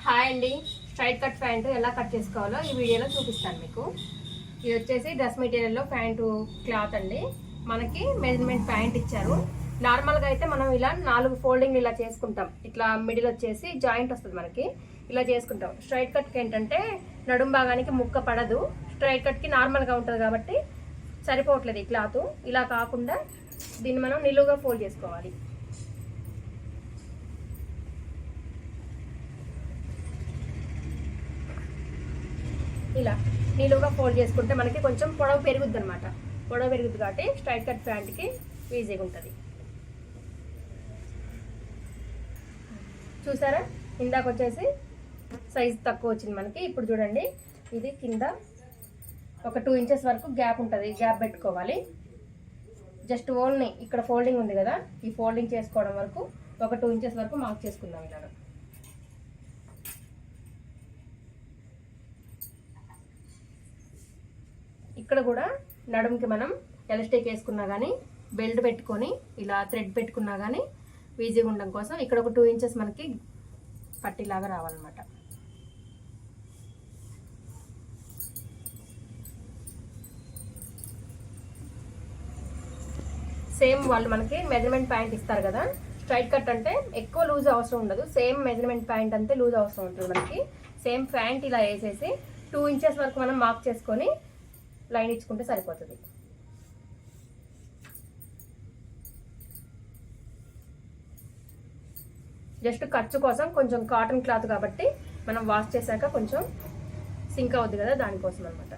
Hi అండి, straight cut pant ఎలా cut చేసుకోవాలో ఈ వీడియోలో చూపిస్తాను మీకు. ఇది వచ్చేసి డ్రెస్ మెటీరియల్లో ప్యాంటు క్లాత్ అండి. మనకి మెజర్మెంట్ ప్యాంట్ ఇచ్చారు. నార్మల్గా అయితే మనం ఇలా 4 ఫోల్డింగ్ ఇలా చేసుకుంటాం. ఇట్లా మిడిల్ వచ్చేసి జాయింట్ వస్తుంది మనకి, ఇలా చేసుకుంటాం. స్ట్రైట్ కట్కి ఏంటంటే నడుం భాగానికి ముక్క పడదు, స్ట్రైట్ కట్కి నార్మల్గా ఉంటుంది కాబట్టి సరిపోవట్లేదు ఈ క్లాత్. ఇలా కాకుండా దీన్ని మనం నిలువుగా ఫోల్డ్ చేసుకోవాలి. ఇలా నిలువుగా ఫోల్డ్ చేసుకుంటే మనకి కొంచెం పొడవు పెరుగుద్ది అనమాట. పొడవు పెరుగుద్ది కాబట్టి స్ట్రైట్ కట్ ప్యాంట్కి ఈజీగా ఉంటుంది. చూసారా, ఇందాక వచ్చేసి సైజ్ తక్కువ వచ్చింది మనకి. ఇప్పుడు చూడండి, ఇది కింద ఒక 2 ఇంచెస్ వరకు గ్యాప్ ఉంటుంది. గ్యాప్ పెట్టుకోవాలి. జస్ట్ ఓన్లీ ఇక్కడ ఫోల్డింగ్ ఉంది కదా, ఈ ఫోల్డింగ్ చేసుకోవడం వరకు ఒక 2 ఇంచెస్ వరకు మార్క్ చేసుకుందాం. ఇలా ఇక్కడ కూడా నడుముకి మనం ఎలాస్టిక్ వేసుకున్నా కానీ, బెల్ట్ పెట్టుకొని ఇలా థ్రెడ్ పెట్టుకున్నా కానీ ఈజీగా ఉండడం కోసం ఇక్కడ ఒక 2 ఇంచెస్ మనకి పట్టిలాగా రావాలన్నమాట. సేమ్ వాళ్ళు మనకి మెజర్మెంట్ ప్యాంట్ ఇస్తారు కదా, స్ట్రైట్ కట్ అంటే ఎక్కువ లూజ్ అవసరం ఉండదు. సేమ్ మెజర్మెంట్ ప్యాంట్ అంతే లూజ్ అవసరం ఉంటుంది మనకి. సేమ్ ప్యాంట్ ఇలా వేసేసి 2 ఇంచెస్ వరకు మనం మార్క్ చేసుకొని లైన్ ఇచ్చుకుంటే సరిపోతుంది. జస్ట్ ఖర్చు కోసం కొంచెం కాటన్ క్లాత్ కాబట్టి మనం వాష్ చేశాక కొంచెం సింక్ అవుద్ది కదా, దానికోసం అనమాట.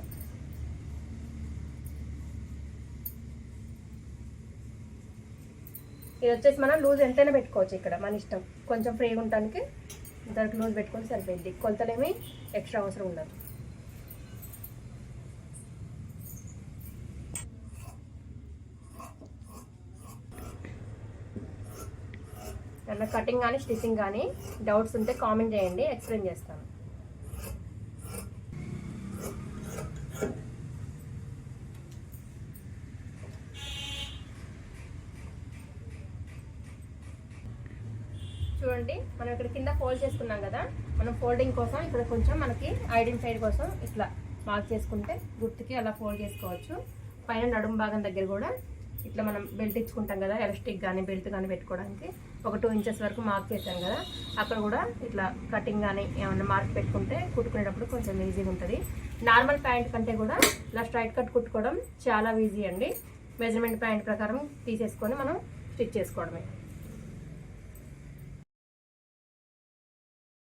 ఇది వచ్చేసి మనం లూజ్ ఎంతైనా పెట్టుకోవచ్చు. ఇక్కడ మన ఇష్టం, కొంచెం ఫ్రీగా ఉండడానికి దానికి లూజ్ పెట్టుకొని సరిపోయింది. కొలతలేమి ఎక్స్ట్రా అవసరం ఉండదు. ఏమన్నా కటింగ్ కానీ స్టిచ్చింగ్ కానీ డౌట్స్ ఉంటే కామెంట్ చేయండి, ఎక్స్ప్లెయిన్ చేస్తాను. చూడండి, మనం ఇక్కడ కింద ఫోల్డ్ చేసుకున్నాం కదా, మనం ఫోల్డింగ్ కోసం ఇక్కడ కొంచెం మనకి ఐడెంటిఫై కోసం ఇట్లా మార్క్ చేసుకుంటే గుర్తుకి అలా ఫోల్డ్ చేసుకోవచ్చు. పైన నడుము భాగం దగ్గర కూడా ఇట్లా మనం బెల్ట్ ఇచ్చుకుంటాం కదా, ఎలాస్టిక్ కానీ బెల్ట్ కానీ పెట్టుకోవడానికి ఒక 2 ఇంచెస్ వరకు మార్క్ చేశాం కదా, అక్కడ కూడా ఇట్లా కటింగ్ కానీ ఏమన్నా మార్క్ పెట్టుకుంటే కుట్టుకునేటప్పుడు కొంచెం ఈజీగా ఉంటుంది. నార్మల్ ప్యాంట్ కంటే కూడా ఇలా స్ట్రైట్ కట్ కుట్టుకోవడం చాలా ఈజీ అండి. మెజర్మెంట్ ప్యాంట్ ప్రకారం తీసేసుకొని మనం స్టిచ్ చేసుకోవడమే.